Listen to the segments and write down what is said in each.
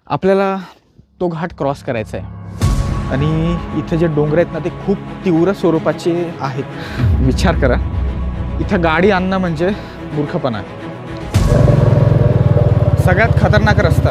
आपल्याला तो घाट क्रॉस करायचा आहे आणि इथे जे डोंगर आहेत ना ते खूप तीव्र स्वरूपाचे आहेत. विचार करा, इथं गाडी आणणं म्हणजे मूर्खपणा. सगळ्यात खतरनाक रस्ता.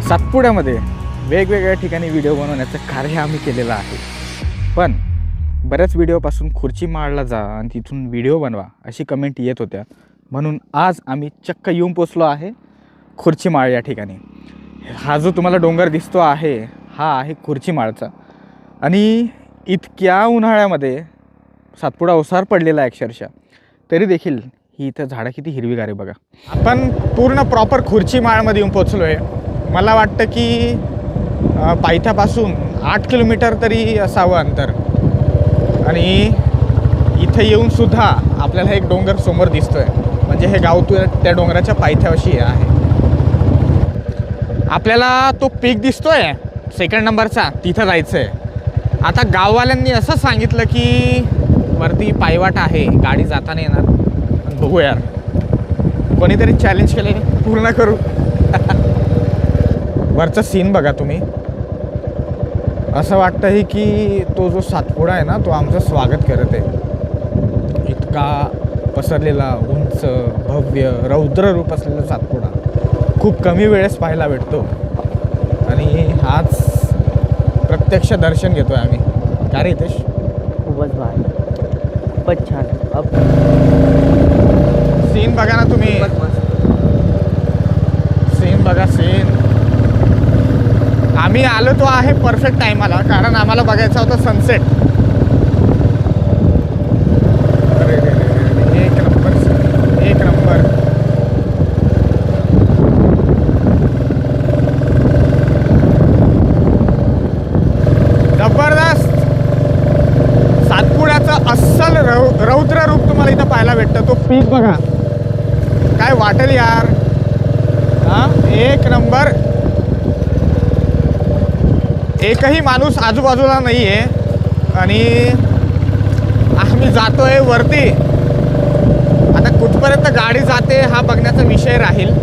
सातपुड्यामध्ये वेगवेगळ्या ठिकाणी व्हिडिओ बनवण्याचं कार्य आम्ही केलेलं आहे. पण बऱ्याच व्हिडिओपासून खुर्चीमाळला जा आणि तिथून व्हिडिओ बनवा अशी कमेंट येत होत्या. म्हणून आज आम्ही चक्क येऊन पोचलो आहे खुर्चीमाळ या ठिकाणी. हा जो तुम्हाला डोंगर दिसतो आहे हा आहे खुर्चीमाळचा. आणि इतक्या उन्हाळ्यामध्ये सातपुडा ओसार पडलेला आहे अक्षरशः, तरी देखील ही इथं झाडं किती हिरवीगार आहे बघा. आपण पूर्ण प्रॉपर खुर्चीमाळमध्ये येऊन पोचलो आहे. मला वाटतं की पायथ्यापासून 8 किलोमीटर तरी असावं अंतर. आणि इथं येऊनसुद्धा आपल्याला एक डोंगर समोर दिसतो आहे, म्हणजे हे गाव त्या डोंगराच्या पायथ्याशी आहे. आपल्याला तो पीक दिसतो आहे सेकंड नंबरचा, तिथं जायचं आहे. आता गाववाल्यांनी असं सांगितलं की वरती पायवाट आहे, गाडी जाताना येणार. बघू यार, कोणीतरी चॅलेंज केले, पूर्ण करू. वरचा सीन बघा तुम्ही. असं वाटतंय की तो जो सातपुडा आहे ना तो आमचं स्वागत करत आहे. इतका पसरलेला, उंच, भव्य, रौद्र रूप असलेला सातपुडा खूप कमी वेळेस पाहायला भेटतो. आणि आज प्रत्यक्ष दर्शन घेतोय आम्ही. काय रे हितेश? खूपच भारी, खूपच छान. सीन बघा ना तुम्ही, सीन बघा, सीन. आम्ही आलो तो आहे परफेक्ट टायमाला, कारण आम्हाला बघायचा होता सनसेट. अरे रे रे, एक नंबर, एक नंबर. जबरदस्त. सातपुड्याचं अस्सल रौद्र रूप तुम्हाला इथं पाहायला भेटतं. तो पीक बघा, काय वाटेल यार. हा, एक नंबर. एकही माणूस आजूबाजूला नाही आहे आणि आम्ही जातोय वरती. आता कुठपर्यंत गाडी जाते हा बघण्याचा विषय राहील.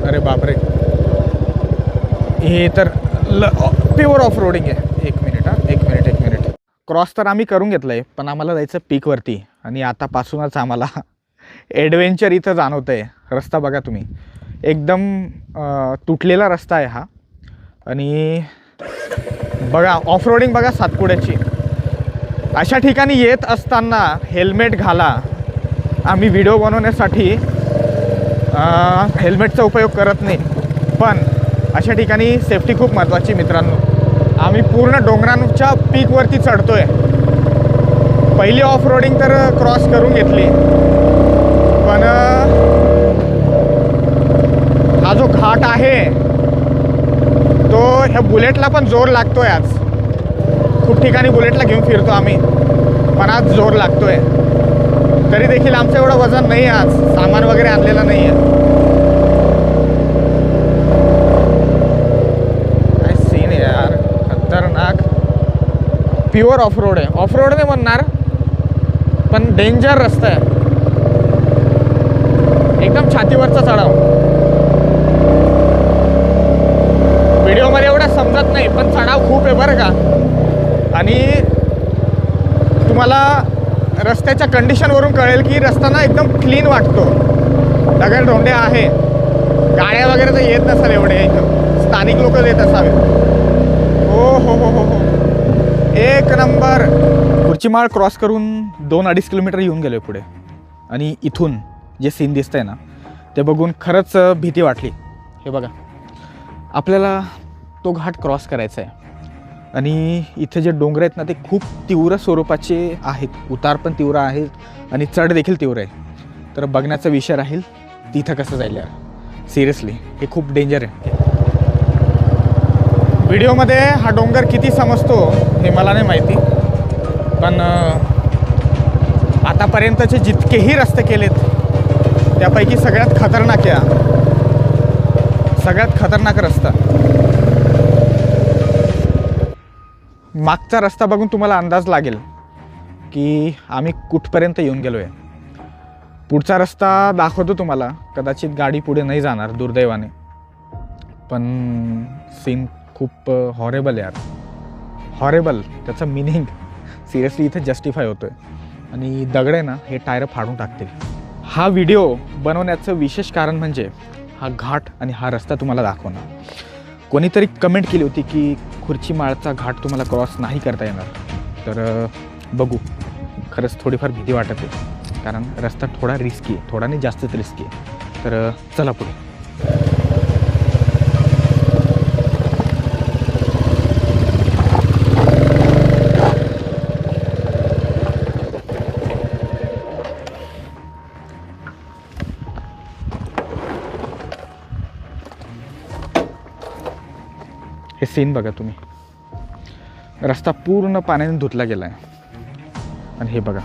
अरे बापरे, हे तर प्युअर ऑफ रोडिंग आहे. एक मिनिट, एक मिनिट. क्रॉस तर आम्ही करून घेतलं आहे, पण आम्हाला जायचं पीकवरती. आणि आतापासूनच आम्हाला ॲडव्हेंचर इथं जाणवतं आहे. रस्ता बघा तुम्ही, एकदम तुटलेला रस्ता आहे हा. आणि बघा ऑफ रोडिंग बघा सातपुड्याची. अशा ठिकाणी येत असताना हेल्मेट घाला. आम्ही व्हिडिओ बनवण्यासाठी हेल्मेटचा उपयोग करत नाही, पण अशा ठिकाणी सेफ्टी खूप महत्त्वाची मित्रांनो. आम्ही पूर्ण डोंगरांच्या पीकवरती चढतो आहे. पहिली ऑफ रोडिंग तर क्रॉस करून घेतली, पण हा जो घाट आहे तो ह्या बुलेटला पण जोर लागतोय. आज खूप ठिकाणी बुलेटला घेऊन फिरतो आम्ही, पण आज जोर लागतोय. तरी देखील आमचं एवढं वजन नाही, आज सामान वगैरे आणलेलं नाही आहे. काय सीन आहे यार, खतरनाक. प्युअर ऑफ रोड आहे. ऑफ रोड नाही म्हणणार, पण डेंजर रस्ता आहे. एकदम छातीवरचा चढाव. व्हिडिओमध्ये एवढं समजत नाही, पण चढाव खूप आहे बरं का. आणि तुम्हाला रस्त्याच्या कंडिशनवरून कळेल की रस्ता ना एकदम क्लीन वाटतो. दगडधोंडे आहे, गाड्या वगैरे तर येत नसाल एवढे, इथं स्थानिक लोक येत असावे. हो हो हो हो हो, एक नंबर. खुर्चीमाळ क्रॉस करून 2-2.5 किलोमीटर येऊन गेलो पुढे. आणि इथून जे सीन दिसतंय ना ते बघून खरंच भीती वाटली. हे बघा, आपल्याला तो घाट क्रॉस करायचा आहे आणि इथे जे डोंगर आहेत ना ते खूप तीव्र स्वरूपाचे आहेत. उतार पण तीव्र आहेत आणि चढ देखील तीव्र आहे. तर बघण्याचा विषय राहील तिथं कसं जाईल यार. सिरियसली हे खूप डेंजर आहे. व्हिडिओमध्ये हा डोंगर किती समजतो हे मला नाही माहिती, पण आतापर्यंतचे जितकेही रस्ते केलेत त्यापैकी सगळ्यात खतरनाक रस्ता. मागचा रस्ता बघून तुम्हाला अंदाज लागेल की आम्ही कुठपर्यंत येऊन गेलो आहे. पुढचा रस्ता दाखवतो तुम्हाला. कदाचित गाडी पुढे नाही जाणार दुर्दैवाने, पण सीन खूप हॉरेबल आहे यार. हॉरेबल त्याचं मिनिंग सिरियसली इथे जस्टिफाय होतो आहे. आणि दगड आहे ना, हे टायर फाडून टाकतील. हा व्हिडिओ बनवण्याचं विशेष कारण म्हणजे हा घाट आणि हा रस्ता तुम्हाला दाखवणं. कोणीतरी कमेंट केली होती की खुर्चीमाळचा घाट तुम्हाला क्रॉस नाही करता येणार. तर बघू, खरंच थोडीफार भीती वाटत आहे, कारण रस्ता थोडा रिस्की आहे, थोडा नाही जास्तच रिस्की आहे. तर चला पुढे. हे सीन बघा तुम्ही. रस्ता पूर्ण पाण्याने धुतला गेला आहे आणि हे बघा,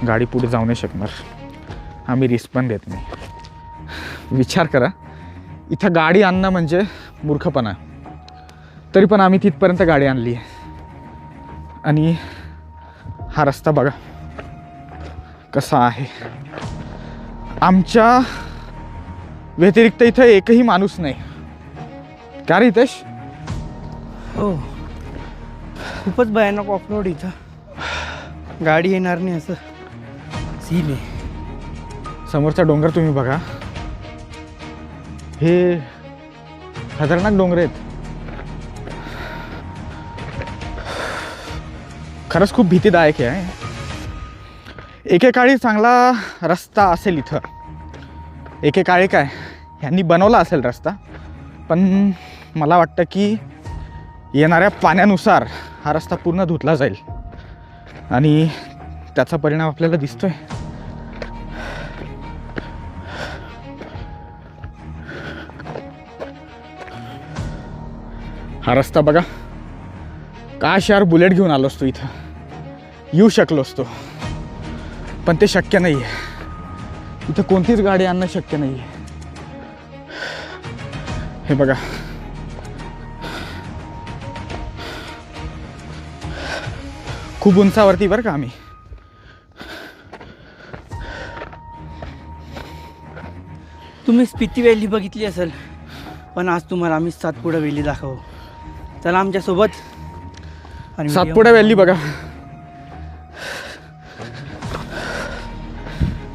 गाडी पुढे जाऊ नाही शकणार. आम्ही रिस्क पण देत नाही. विचार करा, इथं गाडी आणणं म्हणजे मूर्खपणा. तरी पण आम्ही तिथपर्यंत गाडी आणली आहे. आणि हा रस्ता बघा कसा आहे. आमच्या व्यतिरिक्त इथं एकही माणूस नाही. का रे हितेश? हो, खूपच भयानक ऑफरोड इथं. गाडी येणार नाही असं सीन आहे. समोरचा डोंगर तुम्ही बघा, हे खतरनाक डोंगर आहेत. खरंच खूप भीतीदायक आहे. एकेकाळी चांगला रस्ता असेल इथं. एकेकाळी काय ह्यांनी बनवला असेल रस्ता, पण मला वाटतं की येणाऱ्या पाण्यानुसार हा रस्ता पूर्ण धुतला जाईल आणि त्याचा परिणाम आपल्याला दिसतोय. हा रस्ता बघा. काश यार बुलेट घेऊन आलो असतो, इथं येऊ शकलो असतो, पण ते शक्य नाही आहे. इथं कोणतीच गाडी आणणं शक्य नाही आहे. हे बघा, खूप उंचावरती बरं का आम्ही. तुम्ही स्पिती व्हॅली बघितली असेल, पण आज तुम्हाला आम्ही सातपुडा व्हॅली दाखवू. चला आमच्यासोबत. आणि सातपुडा व्हॅली बघा.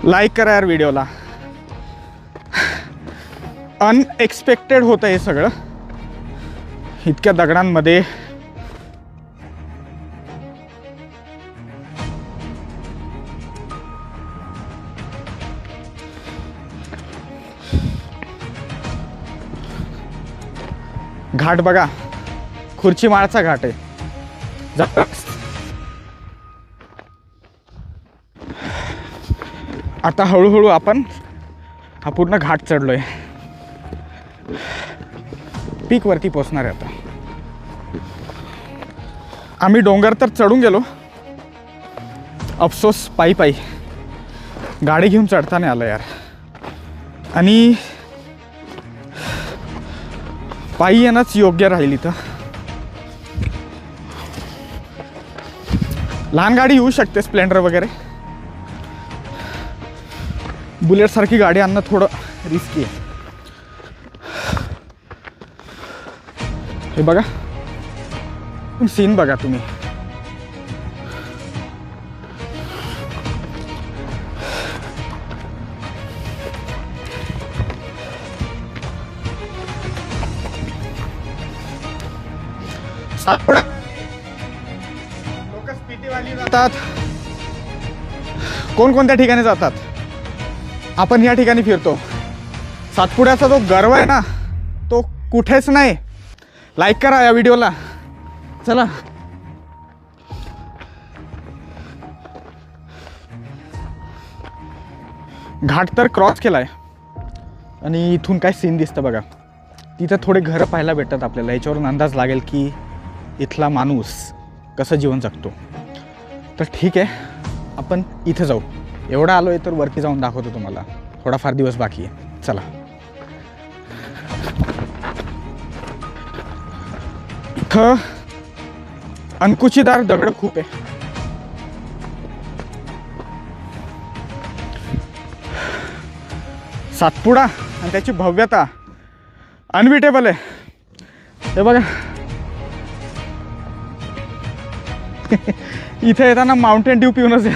लाईक करा यार व्हिडिओला. अनएक्सपेक्टेड होतं हे सगळं. इतक्या दगडांमध्ये घाट बघा, खुर्चीमाळचा घाट आहे. आता हळूहळू आपण हा पूर्ण घाट चढलोय. पीक वरती पोचणार आहे आता. आम्ही डोंगर तर चढून गेलो, अफसोस पायी पायी गाडी घेऊन चढता नाही आलं यार. आणि पायी येणंच योग्य राहील. इथं लहान गाडी येऊ शकते, स्प्लेंडर वगैरे. बुलेट सारखी गाडी आणणं थोडं रिस्की आहे. हे बघा सीन बघा तुम्ही. लोक स्पितीवाली जातात, कोणकोणत्या ठिकाणी जातात. आपण या ठिकाणी फिरतो. सातपुड्याचा जो गर्व आहे ना, तो कुठेच नाही. लाईक करा या व्हिडिओला. चला. घाट तर क्रॉस केलाय आणि इथून काय सीन दिसतं बघा. तिथं थोडे घरं पाहायला भेटतात आपल्याला. याच्यावरून अंदाज लागेल की इथला माणूस कसं जीवन जगतो. तर ठीक आहे, आपण इथं जाऊ. एवढं आलो आहे तर वरती जाऊन दाखवतो तुम्हाला. थोडाफार दिवस बाकी आहे. चला. इथं अंकुचीदार दगड खूप आहे. सातपुडा आणि त्याची भव्यता अनबिटेबल आहे. हे बघा इथे येताना माउंटेन ड्यू पिऊनच या.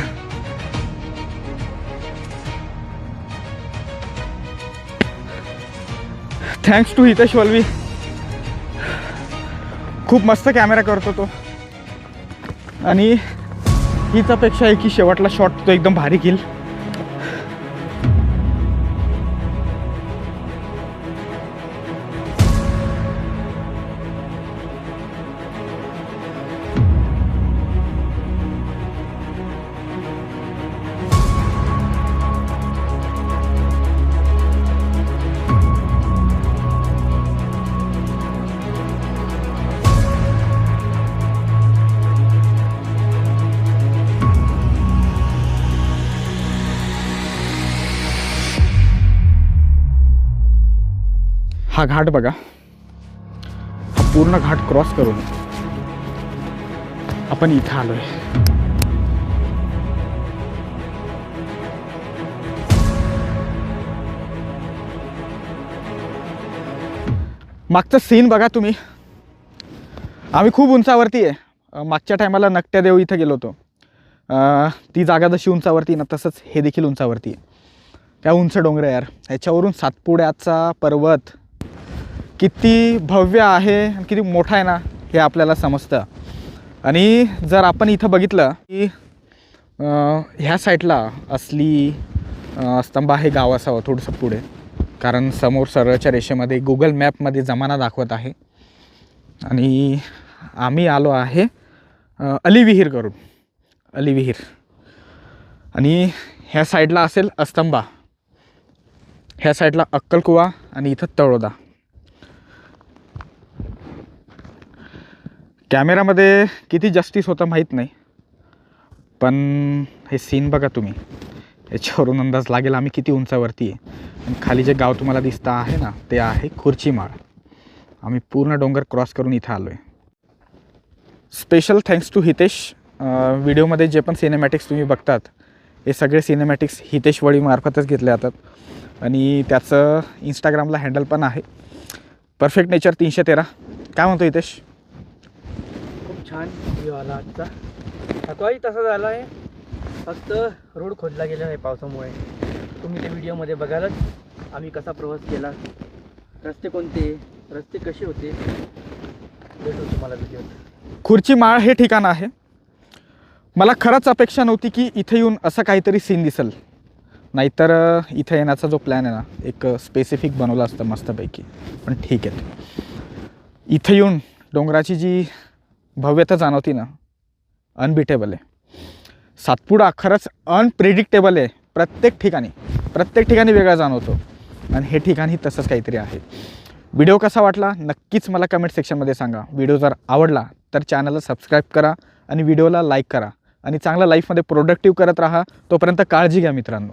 Thanks to Hitesh Valvi. खूप मस्त कॅमेरा करतो तो. आणि हीच अपेक्षा आहे की शेवटला शॉट तो एकदम भारी घेईल. हा घाट बघा. हा पूर्ण घाट क्रॉस करून आपण इथं आलोय. मागचं सीन बघा तुम्ही. आम्ही खूप उंचावरती आहे. मागच्या टायमाला नकट्यादेव इथं गेलो होतो. ती जागा जशी उंचावरती ना तसंच हे देखील उंचावरती आहे. त्या उंच डोंगर यार. ह्याच्यावरून सातपुड्याचा पर्वत किती भव्य आहे आणि किती मोठा आहे ना हे आपल्याला समजतं. आणि जर आपण इथं बघितलं की ह्या साईडला असली स्तंभ हे गाव असावं थोडंसं पुढे, कारण समोर सरळच्या रेषेमध्ये गुगल मॅपमध्ये जमाना दाखवत आहे. आणि आम्ही आलो आहे अलीविहीर करून. अलीविहीर. आणि ह्या साईडला असेल अस्तंबा, ह्या साईडला अक्कलकुवा आणि इथं तळोदा. कॅमेरामध्ये किती जस्टिस होतं माहीत नाही, पण हे सीन बघा तुम्ही. याच्यावरून अंदाज लागेल आम्ही किती उंचावरती आहे. आणि खाली जे गाव तुम्हाला दिसतं आहे ना ते आहे खुर्चीमाळ. आम्ही पूर्ण डोंगर क्रॉस करून इथं आलो आहे. Special thanks to Hitesh. व्हिडिओमध्ये जे पण सिनेमॅटिक्स तुम्ही बघतात हे सगळे सिनेमॅटिक्स हितेश वळीमार्फतच घेतले जातात. आणि त्याचं इंस्टाग्रामला हँडल पण आहे परफेक्ट नेचर 313. काय म्हणतो हितेश? छान व्ह्यू आला आजचा. थकवाही तसा झाला आहे, फक्त रोड खोदला गेला आहे पावसामुळे. तुम्ही त्या व्हिडिओमध्ये बघालच आम्ही कसा प्रवास केला, रस्ते कोणते, रस्ते कसे होते, भेटू तुम्हाला व्हिडिओत. खुर्चीमाळ हे ठिकाण आहे. मला खरंच अपेक्षा नव्हती की इथे येऊन असं काहीतरी सीन दिसेल. नाहीतर इथे येण्याचा जो प्लॅन आहे ना एक स्पेसिफिक बनवला असतं मस्तपैकी. पण ठीक आहे, इथे येऊन डोंगराची जी भव्यता जाणवती ना अनबिटेबल आहे. सातपुडा खरंच अनप्रेडिक्टेबल आहे. प्रत्येक ठिकाणी वेगळा जाणवतो. आणि हे ठिकाणी तसंच काहीतरी आहे. व्हिडिओ कसा वाटला नक्कीच मला कमेंट सेक्शनमध्ये सांगा. व्हिडिओ जर आवडला तर चॅनलला सबस्क्राईब करा आणि व्हिडिओला लाईक करा. आणि चांगला लाईफमध्ये प्रोडक्टिव्ह करत राहा. तोपर्यंत काळजी घ्या मित्रांनो.